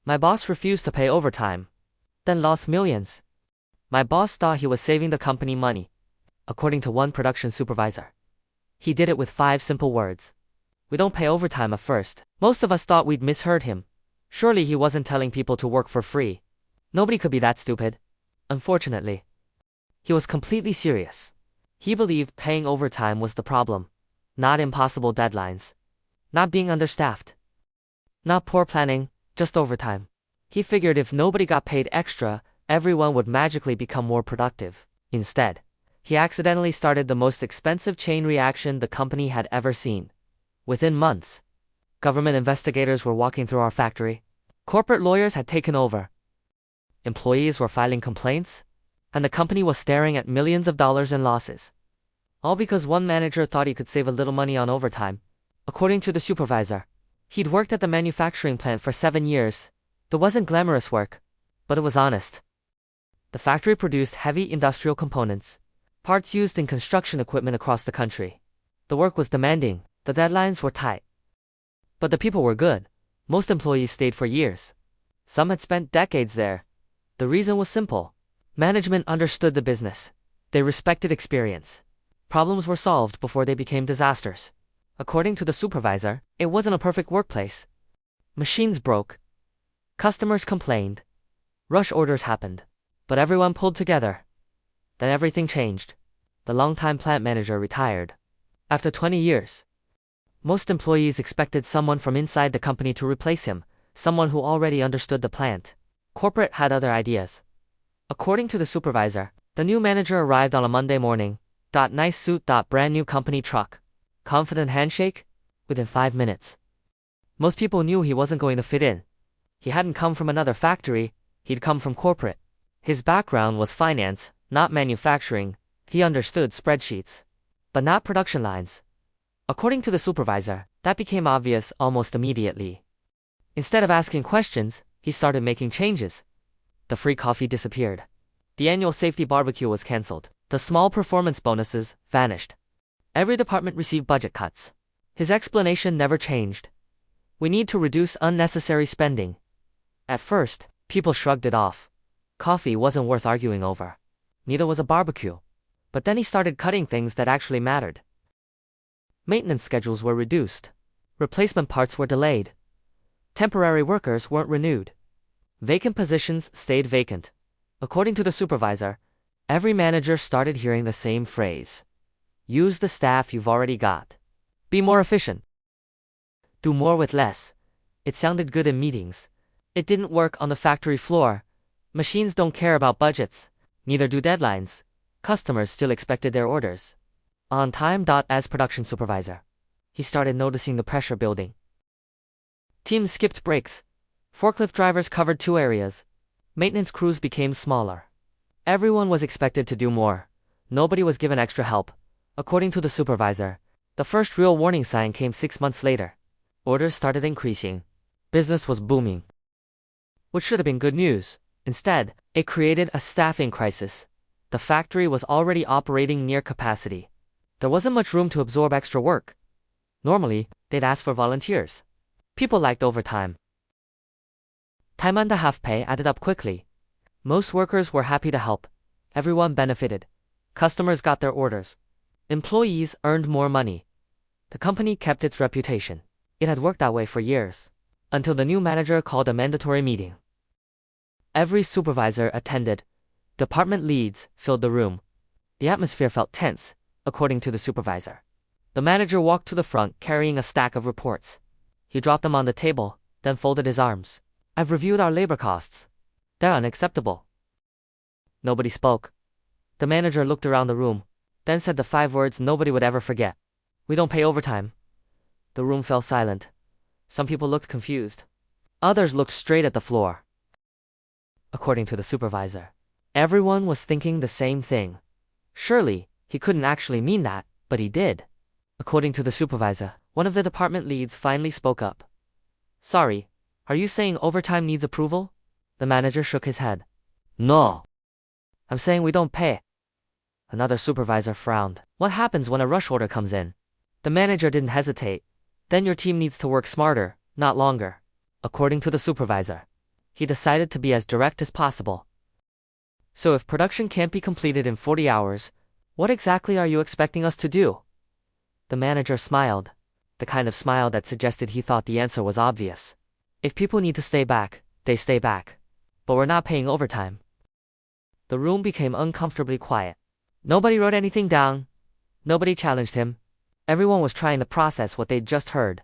My boss refused to pay overtime, then lost millions. My boss thought he was saving the company money, according to one production supervisor. He did it with 5 simple words. We don't pay overtime at first. Most of us thought we'd misheard him. Surely he wasn't telling people to work for free. Nobody could be that stupid. Unfortunately, he was completely serious. He believed paying overtime was the problem, not impossible deadlines, not being understaffed, not poor planning, just overtime. He figured if nobody got paid extra, everyone would magically become more productive. Instead, he accidentally started the most expensive chain reaction the company had ever seen. Within months, government investigators were walking through our factory. Corporate lawyers had taken over. Employees were filing complaints, and the company was staring at millions of dollars in losses. All because one manager thought he could save a little money on overtime. According to the supervisor, he'd worked at the manufacturing plant for 7 years. It wasn't glamorous work, but it was honest. The factory produced heavy industrial components, parts used in construction equipment across the country. The work was demanding, the deadlines were tight. But the people were good. Most employees stayed for years. Some had spent decades there. The reason was simple. Management understood the business. They respected experience. Problems were solved before they became disasters. According to the supervisor, it wasn't a perfect workplace. Machines broke. Customers complained. Rush orders happened. But everyone pulled together. Then everything changed. The longtime plant manager retired. After 20 years, most employees expected someone from inside the company to replace him, someone who already understood the plant. Corporate had other ideas. According to the supervisor, the new manager arrived on a Monday morning. Nice suit. Brand new company truck. Confident handshake? Within 5 minutes. Most people knew he wasn't going to fit in. He hadn't come from another factory, he'd come from corporate. His background was finance, not manufacturing. He understood spreadsheets, but not production lines. According to the supervisor, that became obvious almost immediately. Instead of asking questions, he started making changes. The free coffee disappeared. The annual safety barbecue was cancelled. The small performance bonuses vanished. Every department received budget cuts. His explanation never changed. We need to reduce unnecessary spending. At first, people shrugged it off. Coffee wasn't worth arguing over. Neither was a barbecue. But then he started cutting things that actually mattered. Maintenance schedules were reduced. Replacement parts were delayed. Temporary workers weren't renewed. Vacant positions stayed vacant. According to the supervisor, every manager started hearing the same phrase. Use the staff you've already got. Be more efficient. Do more with less. It sounded good in meetings. It didn't work on the factory floor. Machines don't care about budgets. Neither do deadlines. Customers still expected their orders on time. As production supervisor, he started noticing the pressure building. Teams skipped breaks. Forklift drivers covered 2 areas. Maintenance crews became smaller. Everyone was expected to do more. Nobody was given extra help. According to the supervisor, the first real warning sign came 6 months later. Orders started increasing. Business was booming. Which should have been good news. Instead, it created a staffing crisis. The factory was already operating near capacity. There wasn't much room to absorb extra work. Normally, they'd ask for volunteers. People liked overtime. Time and a half pay added up quickly. Most workers were happy to help. Everyone benefited. Customers got their orders. Employees earned more money. The company kept its reputation. It had worked that way for years. Until the new manager called a mandatory meeting. Every supervisor attended. Department leads filled the room. The atmosphere felt tense, according to the supervisor. The manager walked to the front carrying a stack of reports. He dropped them on the table, then folded his arms. I've reviewed our labor costs. They're unacceptable. Nobody spoke. The manager looked around the room, then said the 5 words nobody would ever forget. We don't pay overtime. The room fell silent. Some people looked confused. Others looked straight at the floor. According to the supervisor, everyone was thinking the same thing. Surely, he couldn't actually mean that, but he did. According to the supervisor, one of the department leads finally spoke up. Sorry, are you saying overtime needs approval? The manager shook his head. No. I'm saying we don't pay. Another supervisor frowned. What happens when a rush order comes in? The manager didn't hesitate. Then your team needs to work smarter, not longer. According to the supervisor, He decided to be as direct as possible. So if production can't be completed in 40 hours, what exactly are you expecting us to do? The manager smiled, the kind of smile that suggested he thought the answer was obvious. If people need to stay back, they stay back. But we're not paying overtime. The room became uncomfortably quiet. Nobody wrote anything down. Nobody challenged him. Everyone was trying to process what they'd just heard.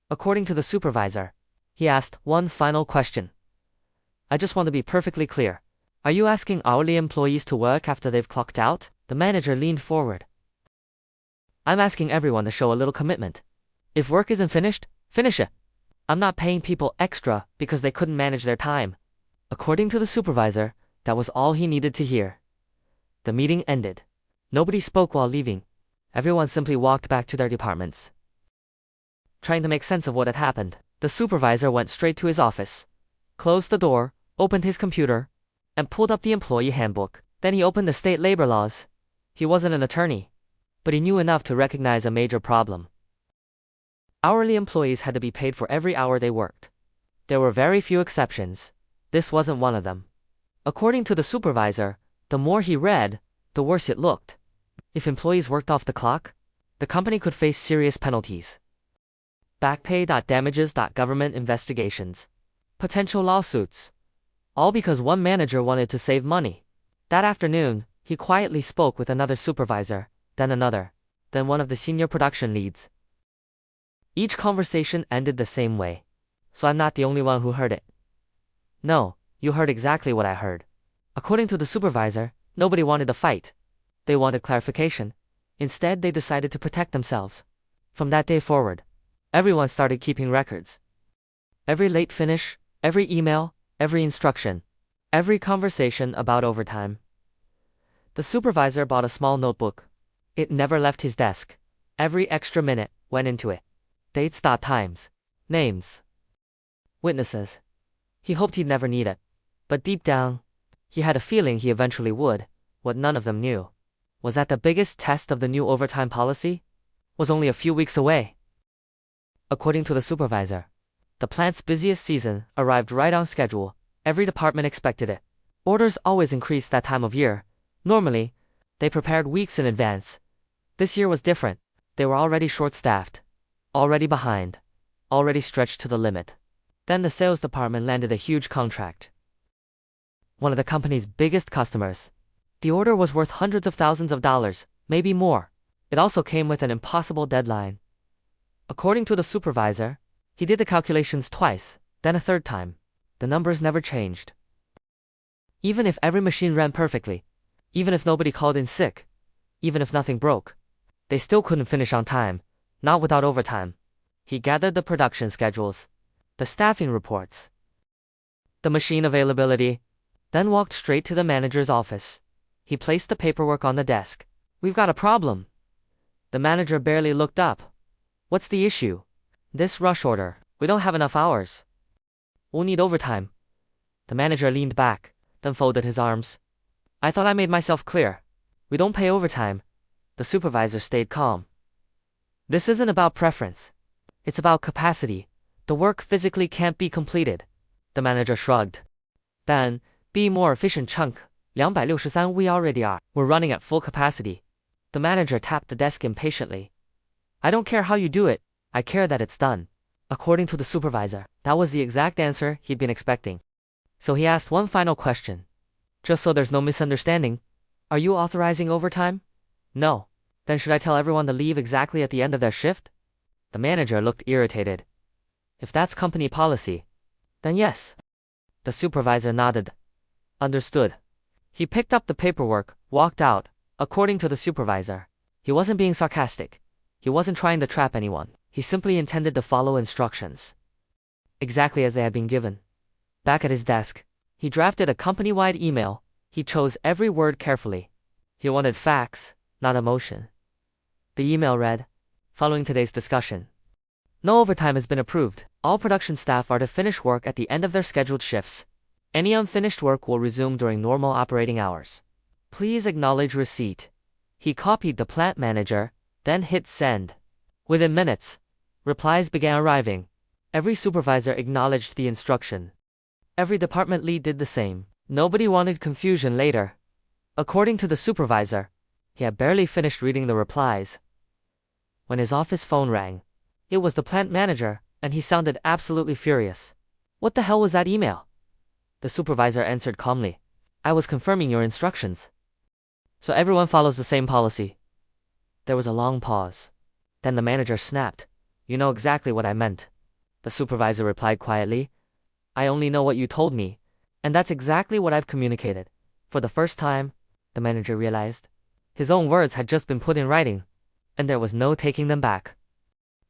According to the supervisor, he asked one final question. I just want to be perfectly clear. Are you asking hourly employees to work after they've clocked out? The manager leaned forward. I'm asking everyone to show a little commitment. If work isn't finished, finish it. I'm not paying people extra because they couldn't manage their time. According to the supervisor, that was all he needed to hear. The meeting ended. Nobody spoke while leaving. Everyone simply walked back to their departments. Trying to make sense of what had happened, the supervisor went straight to his office, closed the door, opened his computer, and pulled up the employee handbook. Then he opened the state labor laws. He wasn't an attorney, but he knew enough to recognize a major problem. Hourly employees had to be paid for every hour they worked. There were very few exceptions. This wasn't one of them. According to the supervisor, the more he read, the worse it looked. If employees worked off the clock, the company could face serious penalties. Back pay, damages, government investigations. Potential lawsuits. All because one manager wanted to save money. That afternoon, he quietly spoke with another supervisor, then another, then one of the senior production leads. Each conversation ended the same way. So I'm not the only one who heard it. No, you heard exactly what I heard. According to the supervisor, nobody wanted a fight. They wanted clarification. Instead, they decided to protect themselves. From that day forward, everyone started keeping records. Every late finish, every email, every instruction, every conversation about overtime. The supervisor bought a small notebook. It never left his desk. Every extra minute went into it. Dates, times, names, witnesses. He hoped he'd never need it. But deep down, he had a feeling he eventually would. What none of them knew was that the biggest test of the new overtime policy was only a few weeks away. According to the supervisor, the plant's busiest season arrived right on schedule. Every department expected it. Orders always increased that time of year. Normally, they prepared weeks in advance. This year was different. They were already short-staffed, already behind, already stretched to the limit. Then the sales department landed a huge contract. One of the company's biggest customers. The order was worth hundreds of thousands of dollars, maybe more. It also came with an impossible deadline. According to the supervisor, he did the calculations twice, then a third time. The numbers never changed. Even if every machine ran perfectly, even if nobody called in sick, even if nothing broke, they still couldn't finish on time, not without overtime. He gathered the production schedules, the staffing reports, the machine availability, then walked straight to the manager's office. He placed the paperwork on the desk. We've got a problem. The manager barely looked up. What's the issue? This rush order. We don't have enough hours. We'll need overtime. The manager leaned back, then folded his arms. I thought I made myself clear. We don't pay overtime. The supervisor stayed calm. This isn't about preference. It's about capacity. The work physically can't be completed. The manager shrugged. Then, be more efficient, chunk. 263 we already are. We're running at full capacity. The manager tapped the desk impatiently. I don't care how you do it. I care that it's done. According to the supervisor, that was the exact answer he'd been expecting. So he asked one final question. Just so there's no misunderstanding, are you authorizing overtime? No. Then should I tell everyone to leave exactly at the end of their shift? The manager looked irritated. If that's company policy, then yes. The supervisor nodded. Understood. He picked up the paperwork, walked out. According to the supervisor, he wasn't being sarcastic. He wasn't trying to trap anyone. He simply intended to follow instructions exactly as they had been given. Back at his desk, he drafted a company-wide email. He chose every word carefully. He wanted facts, not emotion. The email read, following today's discussion, no overtime has been approved. All production staff are to finish work at the end of their scheduled shifts. Any unfinished work will resume during normal operating hours. Please acknowledge receipt. He copied the plant manager, then hit send. Within minutes, replies began arriving. Every supervisor acknowledged the instruction. Every department lead did the same. Nobody wanted confusion later. According to the supervisor, he had barely finished reading the replies when his office phone rang. It was the plant manager, and he sounded absolutely furious. "What the hell was that email?" The supervisor answered calmly. "I was confirming your instructions. So everyone follows the same policy." There was a long pause. Then the manager snapped. "You know exactly what I meant." The supervisor replied quietly. "I only know what you told me, and that's exactly what I've communicated." For the first time, the manager realized his own words had just been put in writing, and there was no taking them back.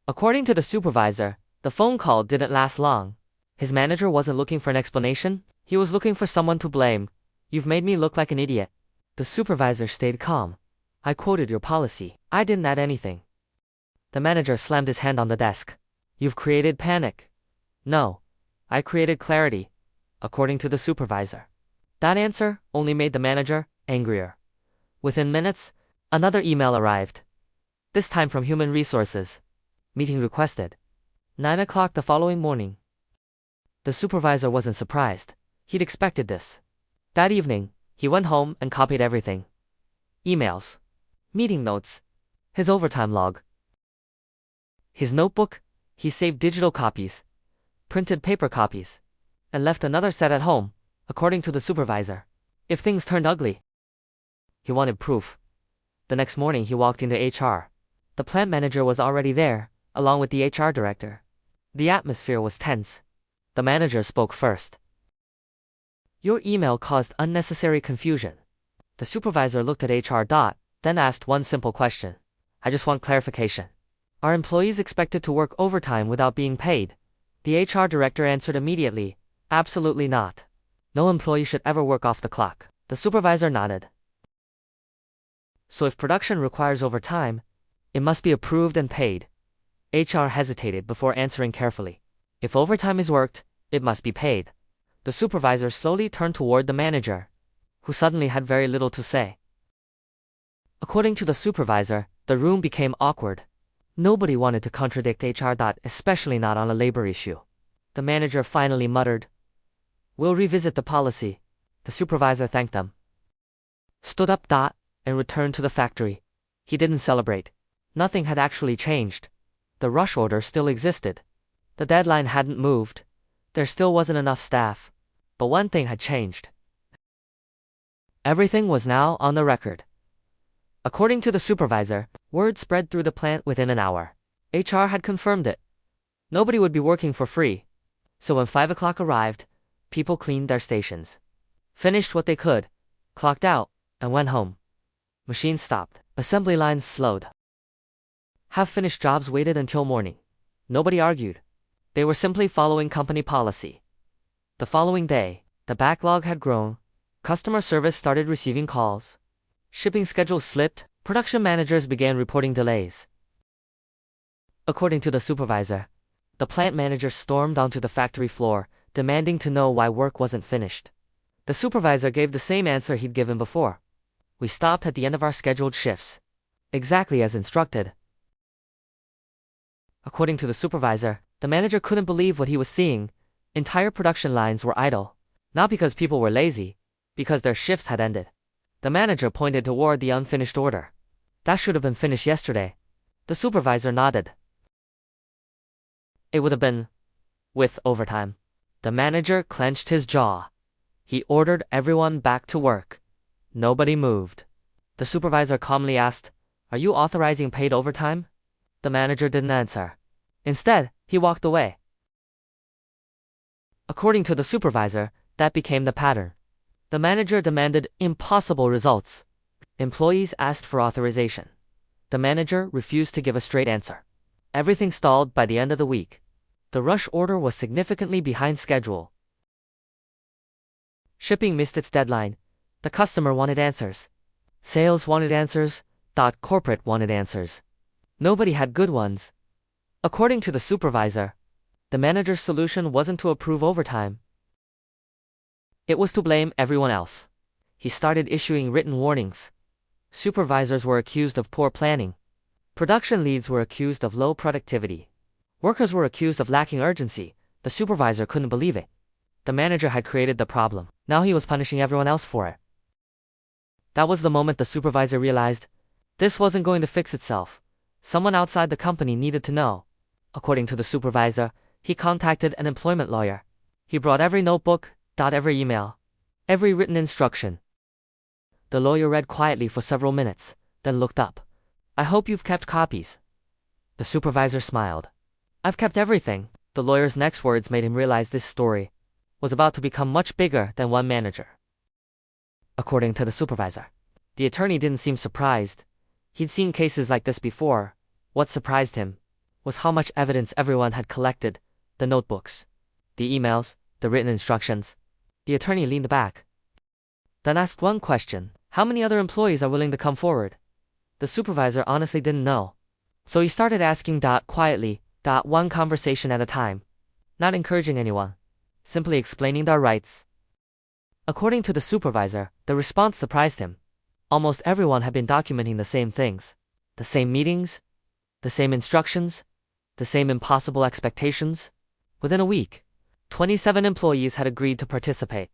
According to the supervisor, the phone call didn't last long. His manager wasn't looking for an explanation, he was looking for someone to blame. "You've made me look like an idiot." The supervisor stayed calm. "I quoted your policy. I didn't add anything." The manager slammed his hand on the desk. "You've created panic." "No, I created clarity," according to the supervisor. That answer only made the manager angrier. Within minutes, another email arrived. This time from Human Resources. Meeting requested. 9 o'clock the following morning. The supervisor wasn't surprised. He'd expected this. That evening, he went home and copied everything. Emails, meeting notes, his overtime log. His notebook, he saved digital copies, printed paper copies, and left another set at home, according to the supervisor. If things turned ugly, he wanted proof. The next morning he walked into HR. The plant manager was already there, along with the HR director. The atmosphere was tense. The manager spoke first. "Your email caused unnecessary confusion." The supervisor looked at HR. Then asked one simple question. "I just want clarification. Are employees expected to work overtime without being paid?" The HR director answered immediately, "Absolutely not. No employee should ever work off the clock." The supervisor nodded. "So if production requires overtime, it must be approved and paid." HR hesitated before answering carefully. "If overtime is worked, it must be paid." The supervisor slowly turned toward the manager, who suddenly had very little to say. According to the supervisor, the room became awkward. Nobody wanted to contradict HR. Especially not on a labor issue. The manager finally muttered, "We'll revisit the policy." The supervisor thanked them, stood up. And returned to the factory. He didn't celebrate. Nothing had actually changed. The rush order still existed. The deadline hadn't moved. There still wasn't enough staff. But one thing had changed. Everything was now on the record. According to the supervisor, word spread through the plant within an hour. HR had confirmed it. Nobody would be working for free. So when 5 o'clock arrived, people cleaned their stations, finished what they could, clocked out, and went home. Machines stopped. Assembly lines slowed. Half-finished jobs waited until morning. Nobody argued. They were simply following company policy. The following day, the backlog had grown. Customer service started receiving calls. Shipping schedules slipped. Production managers began reporting delays. According to the supervisor, the plant manager stormed onto the factory floor, demanding to know why work wasn't finished. The supervisor gave the same answer he'd given before. "We stopped at the end of our scheduled shifts. Exactly as instructed." According to the supervisor, the manager couldn't believe what he was seeing. Entire production lines were idle. Not because people were lazy, because their shifts had ended. The manager pointed toward the unfinished order. "That should have been finished yesterday." The supervisor nodded. "It would have been with overtime." The manager clenched his jaw. He ordered everyone back to work. Nobody moved. The supervisor calmly asked, "Are you authorizing paid overtime?" The manager didn't answer. Instead, he walked away. According to the supervisor, that became the pattern. The manager demanded impossible results. Employees asked for authorization. The manager refused to give a straight answer. Everything stalled by the end of the week. The rush order was significantly behind schedule. Shipping missed its deadline. The customer wanted answers. Sales wanted answers. Corporate wanted answers. Nobody had good ones. According to the supervisor, the manager's solution wasn't to approve overtime. It was to blame everyone else. He started issuing written warnings. Supervisors were accused of poor planning. Production leads were accused of low productivity. Workers were accused of lacking urgency. The supervisor couldn't believe it. The manager had created the problem. Now he was punishing everyone else for it. That was the moment the supervisor realized this wasn't going to fix itself. Someone outside the company needed to know. According to the supervisor, he contacted an employment lawyer. He brought every notebook, every email, every written instruction. The lawyer read quietly for several minutes, then looked up. "I hope you've kept copies." The supervisor smiled. "I've kept everything." The lawyer's next words made him realize this story was about to become much bigger than one manager. According to the supervisor, the attorney didn't seem surprised. He'd seen cases like this before. What surprised him was how much evidence everyone had collected: the notebooks, the emails, the written instructions. The attorney leaned back, then asked one question: how many other employees are willing to come forward? The supervisor honestly didn't know. So he started asking quietly, one conversation at a time, not encouraging anyone, simply explaining their rights. According to the supervisor, the response surprised him. Almost everyone had been documenting the same things: the same meetings, the same instructions, the same impossible expectations. Within a week, 27 employees had agreed to participate.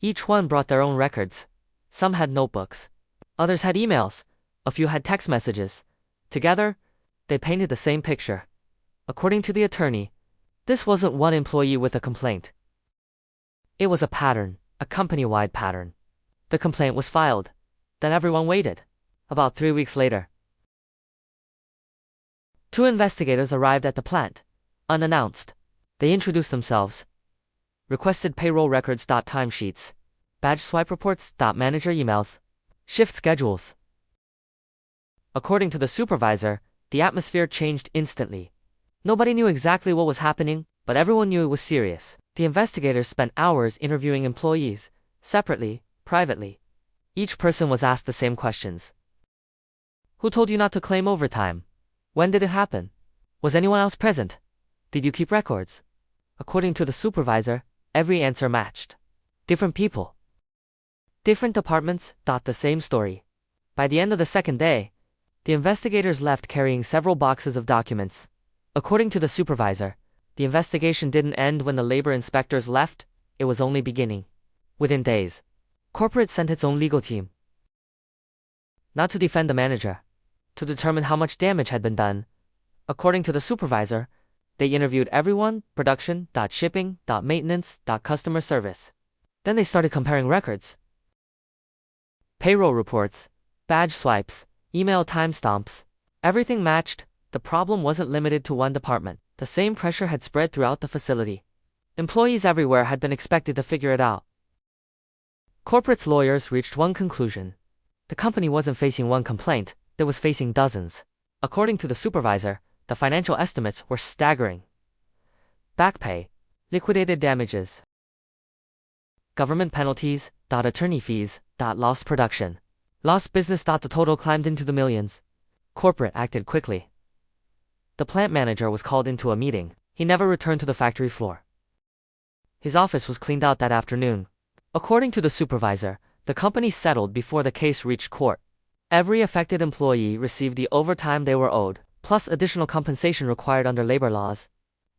Each one brought their own records. Some had notebooks, others had emails, a few had text messages. Together, they painted the same picture. According to the attorney, this wasn't one employee with a complaint. It was a pattern, a company-wide pattern. The complaint was filed. Then everyone waited. About 3 weeks later, 2 investigators arrived at the plant, unannounced. They introduced themselves, requested payroll records, timesheets, badge swipe reports, manager emails, shift schedules. According to the supervisor, the atmosphere changed instantly. Nobody knew exactly what was happening, but everyone knew it was serious. The investigators spent hours interviewing employees, separately, privately. Each person was asked the same questions. Who told you not to claim overtime? When did it happen? Was anyone else present? Did you keep records? According to the supervisor, every answer matched. Different people, different departments, the same story. By the end of the second day, the investigators left carrying several boxes of documents. According to the supervisor, the investigation didn't end when the labor inspectors left, it was only beginning. Within days, corporate sent its own legal team. Not to defend the manager, to determine how much damage had been done. According to the supervisor, they interviewed everyone: production, shipping, maintenance, customer service. Then they started comparing records. Payroll reports, badge swipes, email timestamps. Everything matched. The problem wasn't limited to one department. The same pressure had spread throughout the facility. Employees everywhere had been expected to figure it out. Corporate's lawyers reached one conclusion. The company wasn't facing one complaint, it was facing dozens. According to the supervisor, the financial estimates were staggering. Back pay, liquidated damages, government penalties, attorney fees, lost production, lost business. The total climbed into the millions. Corporate acted quickly. The plant manager was called into a meeting. He never returned to the factory floor. His office was cleaned out that afternoon. According to the supervisor, the company settled before the case reached court. Every affected employee received the overtime they were owed, plus additional compensation required under labor laws.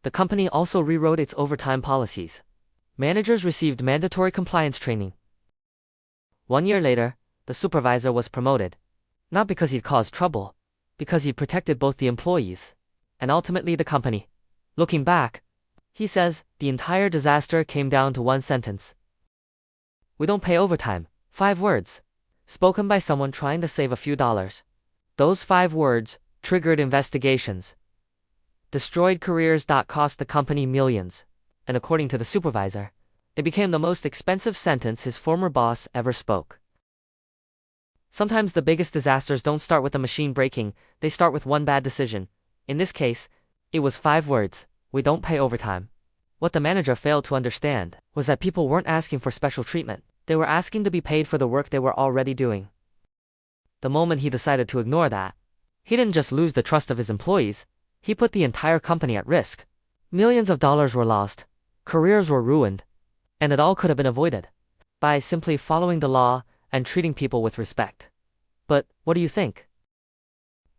The company also rewrote its overtime policies. Managers received mandatory compliance training. 1 year later, the supervisor was promoted. Not because he'd caused trouble, because he'd protected both the employees and ultimately the company. Looking back, he says, the entire disaster came down to one sentence. We don't pay overtime. 5 words. Spoken by someone trying to save a few dollars. Those 5 words triggered investigations. Destroyed careers. Cost the company millions. And according to the supervisor, it became the most expensive sentence his former boss ever spoke. Sometimes the biggest disasters don't start with the machine breaking, they start with one bad decision. In this case, it was 5 words: we don't pay overtime. What the manager failed to understand was that people weren't asking for special treatment. They were asking to be paid for the work they were already doing. The moment he decided to ignore that, he didn't just lose the trust of his employees, he put the entire company at risk. Millions of dollars were lost, careers were ruined, and it all could have been avoided by simply following the law and treating people with respect. But what do you think?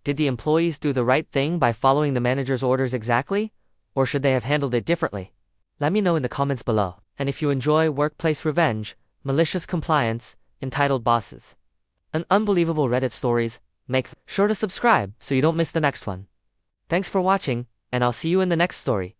Did the employees do the right thing by following the manager's orders exactly, or should they have handled it differently? Let me know in the comments below. And if you enjoy workplace revenge, malicious compliance, entitled bosses, and unbelievable Reddit stories, make sure to subscribe so you don't miss the next one. Thanks for watching, and I'll see you in the next story.